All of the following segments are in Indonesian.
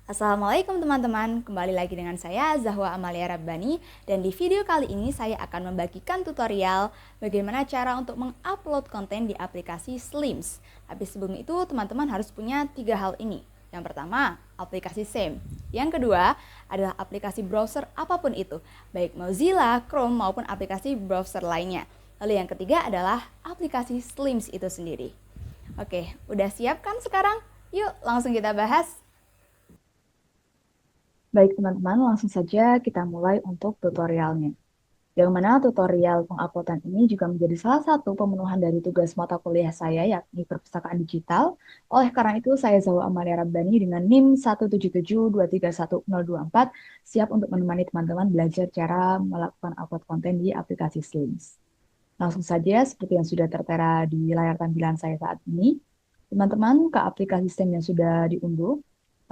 Assalamualaikum teman-teman, kembali lagi dengan saya Zahwa Amalia Rabbani dan di video kali ini saya akan membagikan tutorial bagaimana cara untuk mengupload konten di aplikasi Slims. Tapi sebelum itu teman-teman harus punya 3 hal ini. Yang pertama, aplikasi SEM. Yang kedua adalah aplikasi browser apapun itu, baik Mozilla, Chrome maupun aplikasi browser lainnya. Lalu yang ketiga adalah aplikasi Slims itu sendiri. Oke, udah siap kan sekarang? Yuk langsung kita bahas. Baik teman-teman, langsung saja kita mulai untuk tutorialnya. Yang mana tutorial penguploadan ini juga menjadi salah satu pemenuhan dari tugas mata kuliah saya, yakni perpustakaan digital. Oleh karena itu, saya Zawa Amalia Rabbani dengan NIM 177231024 siap untuk menemani teman-teman belajar cara melakukan upload konten di aplikasi Slims. Langsung saja, seperti yang sudah tertera di layar tampilan saya saat ini, teman-teman ke aplikasi STEM yang sudah diunduh,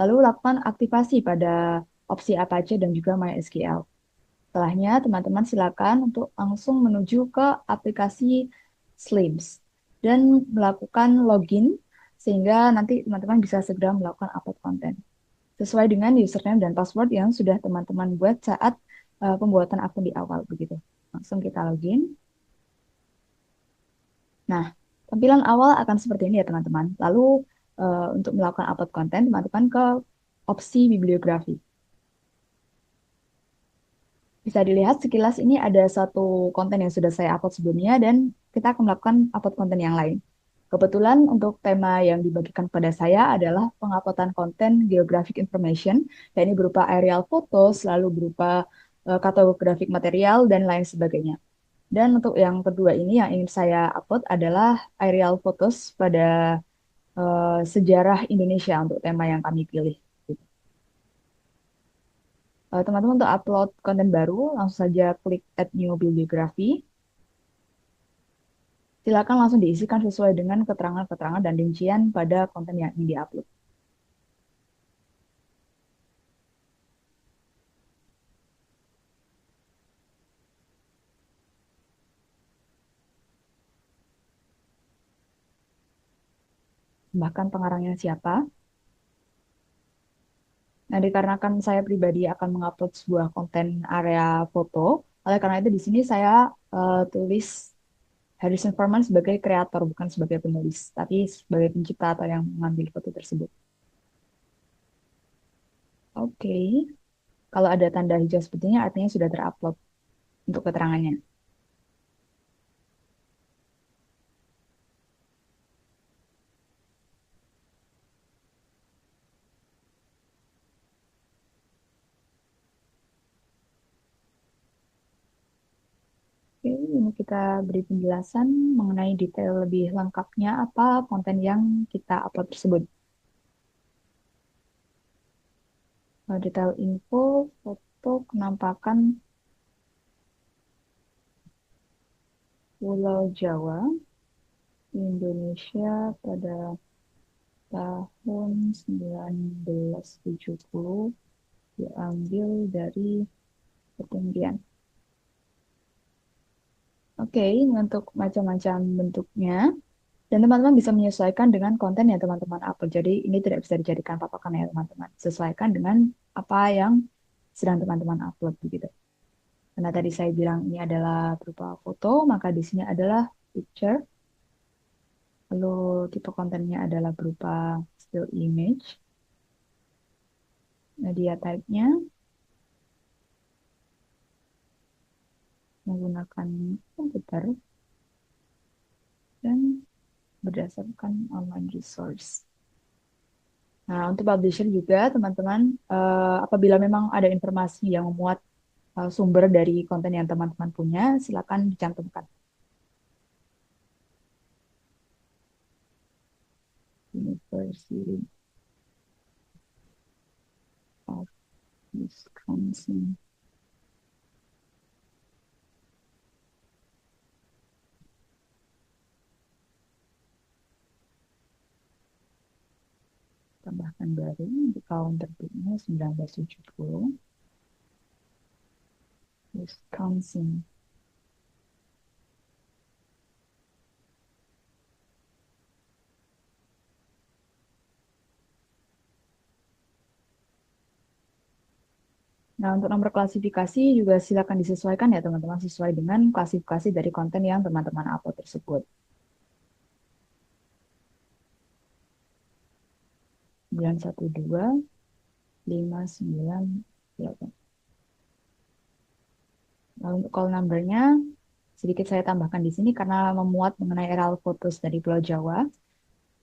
lalu lakukan aktivasi pada opsi Apache dan juga MySQL. Setelahnya, teman-teman silakan untuk langsung menuju ke aplikasi Slims dan melakukan login sehingga nanti teman-teman bisa segera melakukan upload konten sesuai dengan username dan password yang sudah teman-teman buat saat pembuatan akun di awal begitu. Langsung kita login. Nah, tampilan awal akan seperti ini ya teman-teman. Lalu untuk melakukan upload konten, teman-teman ke opsi bibliografi. Bisa dilihat sekilas ini ada satu konten yang sudah saya upload sebelumnya dan kita akan melakukan upload konten yang lain. Kebetulan untuk tema yang dibagikan kepada saya adalah penguploadan konten geographic information, yakni berupa aerial photos, lalu berupa kartografik material, dan lain sebagainya. Dan untuk yang kedua ini yang ingin saya upload adalah aerial photos pada sejarah Indonesia untuk tema yang kami pilih. Teman-teman untuk upload konten baru, langsung saja klik Add New Bibliography. Silakan langsung diisikan sesuai dengan keterangan-keterangan dan rincian pada konten yang ingin diupload. Bahkan pengarangnya siapa. Nah, dikarenakan saya pribadi akan mengupload sebuah konten area foto, oleh karena itu di sini saya tulis Harrison Furman sebagai kreator, bukan sebagai penulis, tapi sebagai pencipta atau yang mengambil foto tersebut. Oke, kalau ada tanda hijau sepertinya artinya sudah terupload untuk keterangannya. Oke, ini kita beri penjelasan mengenai detail lebih lengkapnya apa konten yang kita upload tersebut. Detail info, foto, penampakan Pulau Jawa, Indonesia pada tahun 1970 diambil dari ketinggian. Oke, ini untuk macam-macam bentuknya. Dan teman-teman bisa menyesuaikan dengan konten yang teman-teman upload. Jadi ini tidak bisa dijadikan patokan ya teman-teman. Sesuaikan dengan apa yang sedang teman-teman upload begitu. Karena tadi saya bilang ini adalah berupa foto, maka di sini adalah picture. Lalu tipe kontennya adalah berupa still image. Media type-nya menggunakan komputer dan berdasarkan online resource. Nah, untuk publisher juga teman-teman, apabila memang ada informasi yang memuat sumber dari konten yang teman-teman punya, silakan dicantumkan. University of Wisconsin. Tambahkan baru di tahun terbitnya 1970, Wisconsin. Nah, untuk nomor klasifikasi juga silakan disesuaikan ya teman-teman, sesuai dengan klasifikasi dari konten yang teman-teman upload tersebut. 912 59 8. Lalu untuk call number-nya sedikit saya tambahkan di sini karena memuat mengenai aerial photos dari Pulau Jawa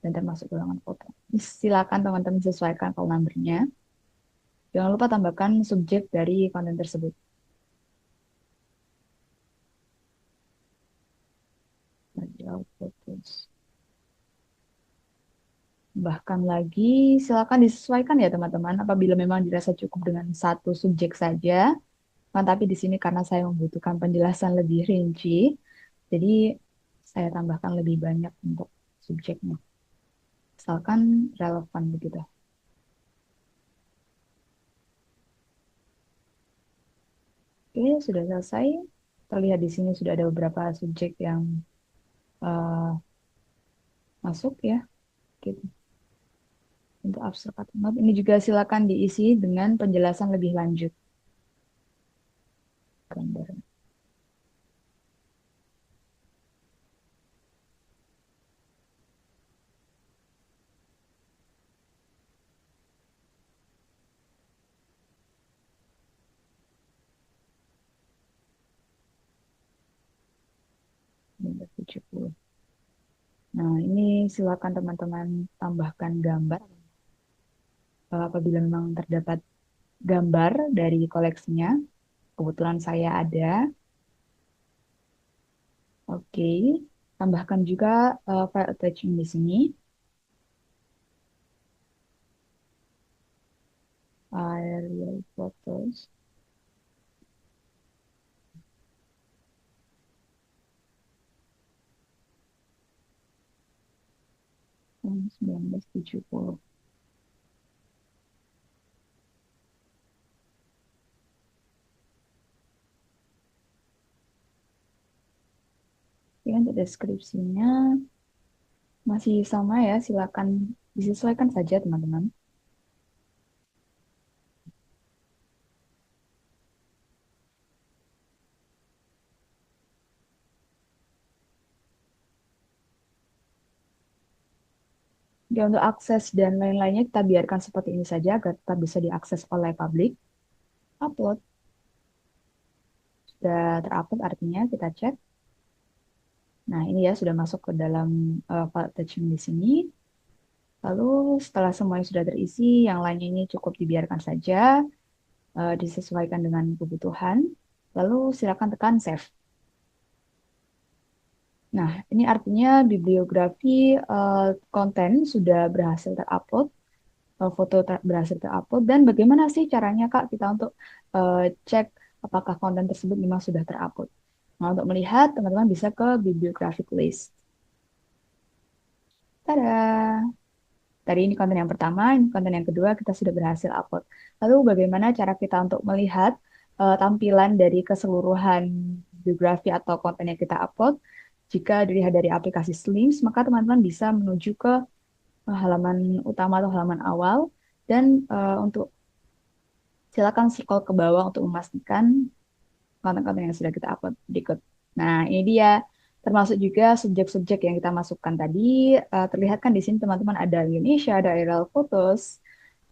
dan termasuk golongan foto. Silakan teman-teman sesuaikan call number-nya. Jangan lupa tambahkan subjek dari konten tersebut. Aerial photos. Bahkan lagi, silakan disesuaikan ya teman-teman. Apabila memang dirasa cukup dengan satu subjek saja, nah, tapi di sini karena saya membutuhkan penjelasan lebih rinci, jadi saya tambahkan lebih banyak untuk subjeknya. Misalkan relevan begitu. Oke, sudah selesai. Terlihat di sini sudah ada beberapa subjek yang eh, masuk ya. Gitu. Untuk abstrak atau not, ini juga silakan diisi dengan penjelasan lebih lanjut. Gambar. Gambar 70. Nah, ini silakan teman-teman tambahkan gambar apabila memang terdapat gambar dari koleksinya. Kebetulan saya ada. Oke, tambahkan juga file attachment di sini. Aerial photos. 1970. Oke, untuk deskripsinya masih sama ya, silakan disesuaikan saja teman-teman. Ya, untuk akses dan lain-lainnya kita biarkan seperti ini saja agar tetap bisa diakses oleh publik. Upload. Sudah terupload artinya kita cek. Nah, ini ya sudah masuk ke dalam file attachment di sini. Lalu setelah semuanya sudah terisi, yang lainnya ini cukup dibiarkan saja, disesuaikan dengan kebutuhan. Lalu silakan tekan save. Nah, ini artinya bibliografi konten sudah berhasil terupload, foto berhasil terupload, dan bagaimana sih caranya Kak kita untuk cek apakah konten tersebut memang sudah terupload. Nah, untuk melihat, teman-teman bisa ke bibliographic list. Tada! Tadi ini konten yang pertama, ini konten yang kedua kita sudah berhasil upload. Lalu bagaimana cara kita untuk melihat tampilan dari keseluruhan biografi atau konten yang kita upload? Jika dilihat dari aplikasi Slims, maka teman-teman bisa menuju ke halaman utama atau halaman awal dan untuk silakan scroll ke bawah untuk memastikan konten-konten yang sudah kita upload berikut. Nah, ini dia termasuk juga subjek-subjek yang kita masukkan tadi. Terlihat kan di sini teman-teman ada Indonesia, ada aerial photos,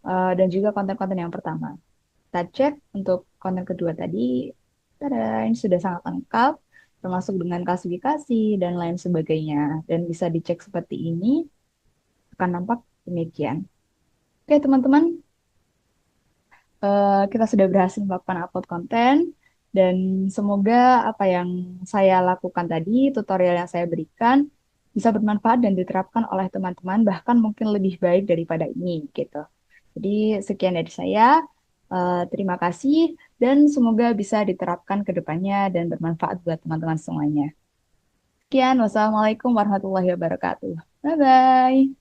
dan juga konten-konten yang pertama. Kita cek untuk konten kedua tadi. Tada, ini sudah sangat lengkap, termasuk dengan klasifikasi dan lain sebagainya. Dan bisa dicek seperti ini, akan nampak demikian. Oke, teman-teman, kita sudah berhasil melakukan upload konten dan semoga apa yang saya lakukan tadi, tutorial yang saya berikan bisa bermanfaat dan diterapkan oleh teman-teman bahkan mungkin lebih baik daripada ini gitu. Jadi sekian dari saya. Terima kasih dan semoga bisa diterapkan ke depannya dan bermanfaat buat teman-teman semuanya. Sekian, wassalamualaikum warahmatullahi wabarakatuh. Bye-bye.